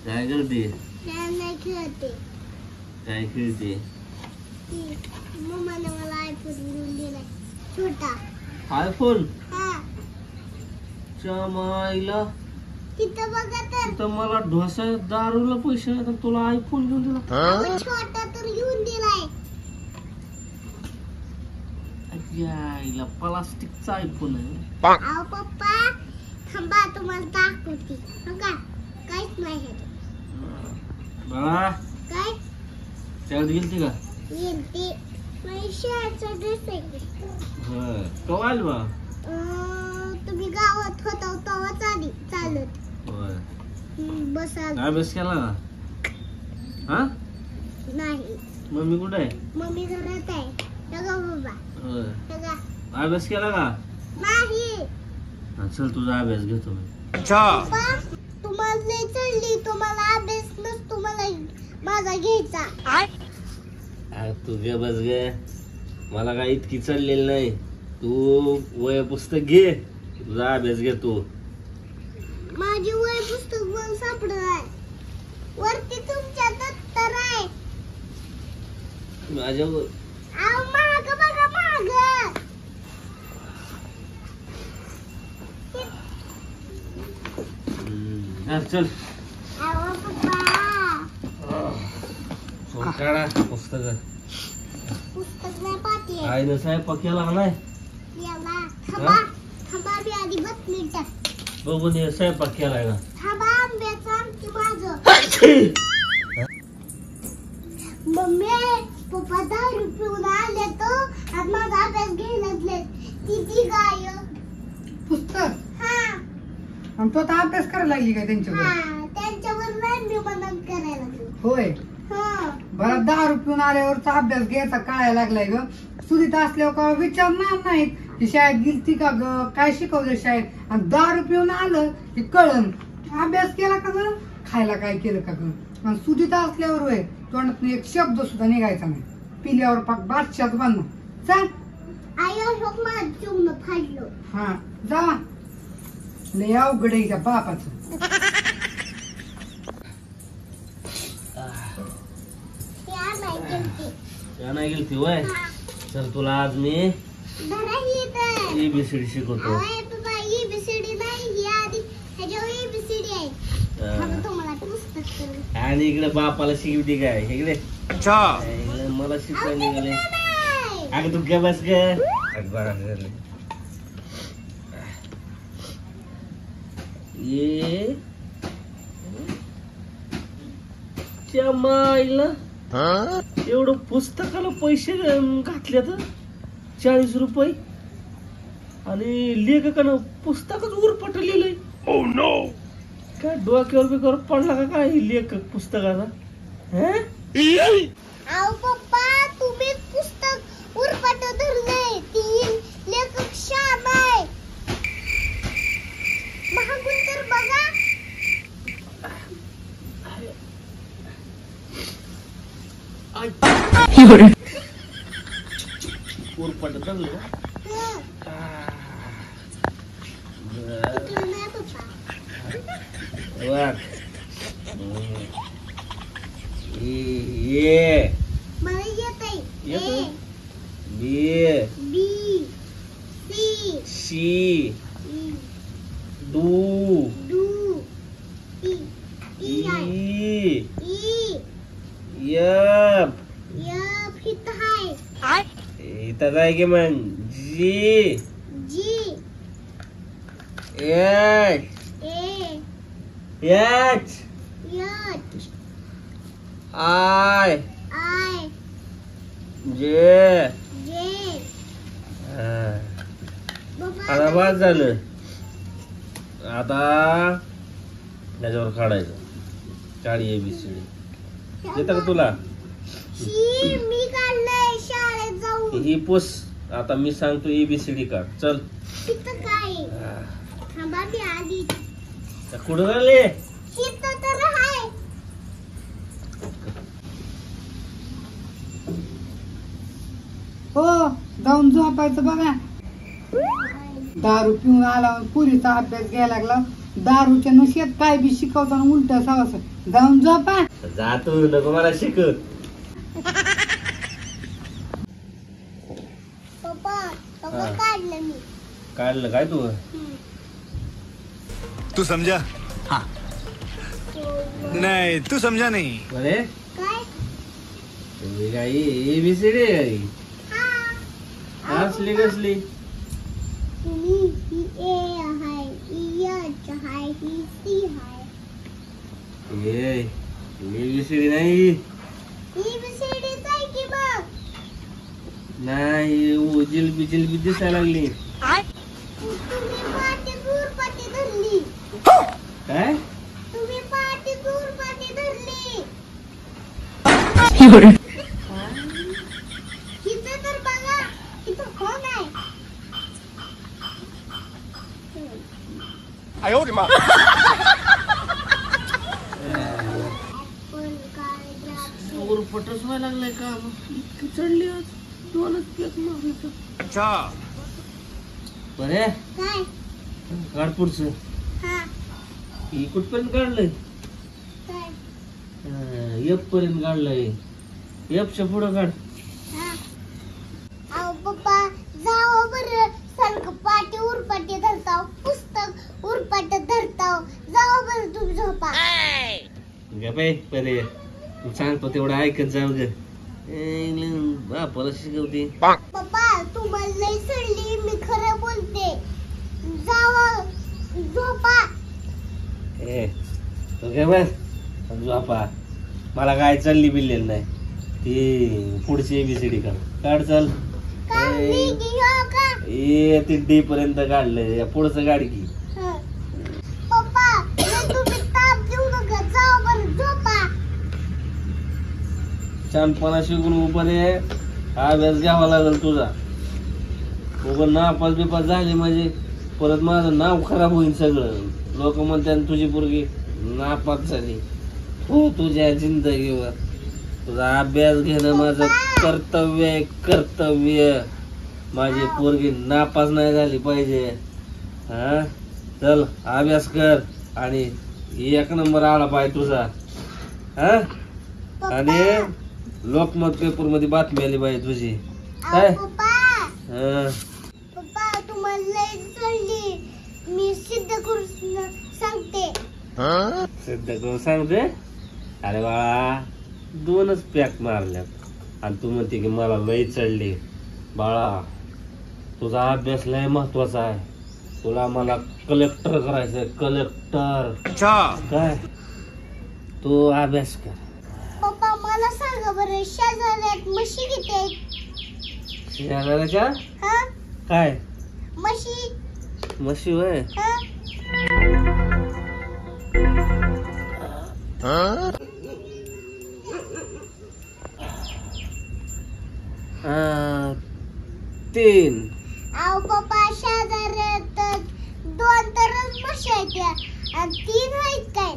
काय करते? काय खेळते? मम्माने मला आयफोन घेऊन दिलाय छोटा. आयफोन? हा. माईला तिथं बघा तर. तर मला ढोसा दारूला पैसे नाही तर तुला आयफोन घेऊन दिला. छोटा तर घेऊन दिलाय. यायला प्लास्टिकचा आयफोन आहे. अहो पप्पा थांबा तुम्हाला दाखवते. बघा काहीच नाही आहे. बाळा काय? शाळेत गेलती का? येते पैशाचा ड्रेस आहे. होय. केव्हा आली बा? तुम्ही गावात होता तेव्हा चालत. होय. बस आलो. अभ्यास केला का? हा? नाही. मम्मी कुठे आहे? मम्मी घरात आहे. बघा बाबा. होय. बघा. अभ्यास केला का? नाही. चल तुझा अभ्यास घेतो मी. पप्पा तुम्हाला लय चढली. तुम्हाला अभ्यास नसतो मला माझा घ्यायचा. तू गे बस गे. मला काय इतकी चढलेली नाही. तू वय पुस्तक घे तुझा अभ्यास घेतो. माझी वय पुस्तक मला सापडलाय. वरती तुमच्या दप्तर आहे. माझ्या अहो माग बघा माग. चल अहो पप्पा काढा पुस्तक. पुस्तक नाही पाठी आहे. आईनं स्वयंपाक केला का नाही? याला थांबा मी आधी 2 मिनिटं बघून ये स्वयंपाक केलाय का? थांबा आंब्याचं आमची माझं. मम्मी पप्पा दारू पिऊन आले तो आणि माझा अभ्यास घ्यायला ती गाय पुस्तक. हा. आणि तो आता अभ्यास करायला लागली काय त्यांच्यावर? हा त्यांच्यावर नाही मी मनन करायला लागलो. होय. हा. बरं दारू पिऊन आल्यावरचा अभ्यास घ्यायचा कळायला लागलाय ग. सुनीता असल्यावर का विचारणार नाहीत की शाळेत गेलती का ग, काय शिकवलं शाळेत. आणि दारू पिऊन आलं की कळन अभ्यास केला का ग, खायला काय केलं का ग. आणि सुनीता असल्यावर होय तोंडात एक शब्द सुद्धा निघायचा नाही. पिल्यावर पाक बादशात बांधणार. चल आई अशोक माझं चिवणं फाडलं. हा जा. लय अवघड आहे त्या बापाचं. या नाही गेलती होय. चल तुला आज मी एबीसीडी शिकवतो. आणि इकडे बापाला शिकवते काय इकडे. मला शिकवायला निघाले. अगं तू काय बस ग. ये माईला एवढं पुस्तकाला पैसे घातले तर 40 रुपये. आणि लेखकानं पुस्तकच उरपट लिहिलंय. Oh no. काय डोक्यावर बिकर पडला का काय लेखक पुस्तकाचा? पप्पा तुम्ही पुस्तक उरपट धरलंय. ती लेखक शाम आहे. महागुण तर बघा. उरपट धरलं. ये मला येतंय. येतंय? B B C C D D E E E F F इथं आहे. इथं काय की मग G G H A H H I I J J. आता बाद झालं. आता त्याच्यावर काढायचं. काढ ABCD. येतं का तुला? मी काढलंय शाळेत जाऊन. ही पुस. आता मी सांगतो ABCD काढ. चल. तिथं काय थांबा मी आधी. कुठं झाले? तिथं तर आहे. हो जाऊन झोपायचं बघा. दारू पिऊन आला पुरीचा अभ्यास घ्यायला लागला. दारूच्या नशेत काय बी शिकवताना उलट सावस. जाऊन झोपा. जातो नको मला शिकव. पप्पा काढलं मी. काढलं काय तू? तू समझा? हाँ. नहीं तू समझा नहीं. अरे काय? तुम्ही काय ABCD आहे? हा असली कसली? ही A आहे, ही H आहे, ही C आहे. ABCD नाही. ABCD आहे की मग? नाही जिलबी जिलबी दिसायला लागली. तुम्ही पाठी दूरपाटी धरली. काय? तुम्ही पाठी दूरपाटी धरली. इथं तर बघा. इथं कोण आहे? उरफटच व्हायला लागलाय का? इतकी चढली आज. 2च पॅक मारले तर. अच्छा. बरे काय? काढ पुढचं. हा ही कुठपर्यंत काढलंय? काय? F पर्यंत काढलंय. Fच्या पुढं काढ. हा अहो पप्पा जाओ बरं. सारखं पाठी उरपाटी धरताव. पुस्तक उरपाट धरताव. जाओ बरं तुम्ही झोपा. ग बाई परे तू सांगतो तेवढं ऐकत जाऊ ग. बापाला शिकवते. पप्पा तुम्हाला लई सडली. मी खरं बोलते. जाओ झोपा. तू काय बस झोपा. मला काय चालली बिल्लेली नाही. ती पुढची ABCD काढ चल. का मी घेऊ का? ते D पर्यंत काढलंय. पुढचं गाडी की. हं. पप्पा लई तुम्ही ताप देऊ नका. जाओ बरं झोपा. छानपणा शिकून उपर अभ्यास घ्यावा लागेल तुझा. उभं नापास बिपास झाली म्हणजे परत माझं नाव खराब होईल सगळं. लोक म्हणतात तुझी पोरगी नापास झाली. हो तुझ्या जिंदगीवर तुझा अभ्यास घेणं माझं कर्तव्य आहे. कर्तव्य. माझी पोरगी नापास नाही झाली पाहिजे. हा चल अभ्यास कर आणि 1 नंबर आला पाहिजे तुझा. हा आणि लोकमत पेपर मध्ये बातमी आली पाहिजे तुझी. काय? पप्पा पप्पा तुम्हाला लई चढली. मी सिद्ध करून सांगते. सिद्ध करून सांगते? अरे बाळा 2च पॅक मारल्यात आणि तू म्हणते की मला लई चढली. बाळा तुझा अभ्यास लय महत्वाचा आहे. तुला मला कलेक्टर करायचंय. कलेक्टर. अच्छा. काय? तू अभ्यास कर. पप्पा मला सांगा बरं शेजाऱ्यात म्हशी किती आहेत? शेजाऱ्याच्या? हा काय म्हशी? म्हशी होय? हा 3. अहो पप्पा शेजाऱ्यात 2 तरच म्हशी आहेत आणि 3 आहेत काय?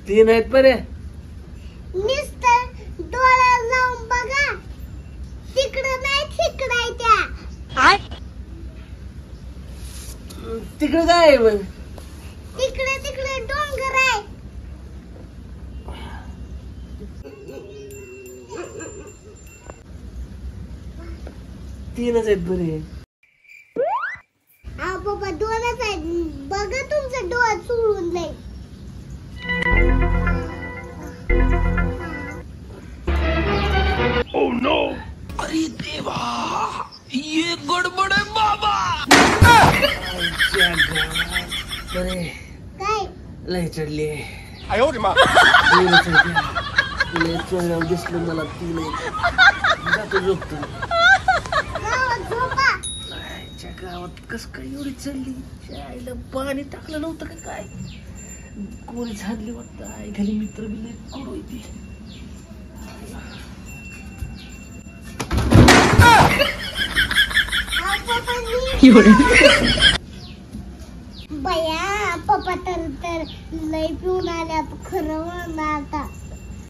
3 आहेत बरे. नुसतं डोळा लावून बघा. तिकडं नाही तिकडं आहे त्या. तिकडे काय आहे मग? तिकडे तिकडे डोंगर आहे. तीनच आहेत बरे. अहो पप्पा 2च आहेत. बघा तुमचा डोळा चुळून लय. Oh no. अरे देवा ये गडबड आहे बाबा. बरे काय? लय चढली. आयो रे मा. चढल्यावर दिसलं मला 3 आहेत. जातो झोपतो. जाओ झोपा. गावात कस काय एवढी चढली आईला पाणी टाकलं नव्हतं का काय कोणी झाडली वाटतं आई घाली मित्र बिले कोण होती बया पप्पा तर लय पिऊन आल्या खरं म्हणलं आता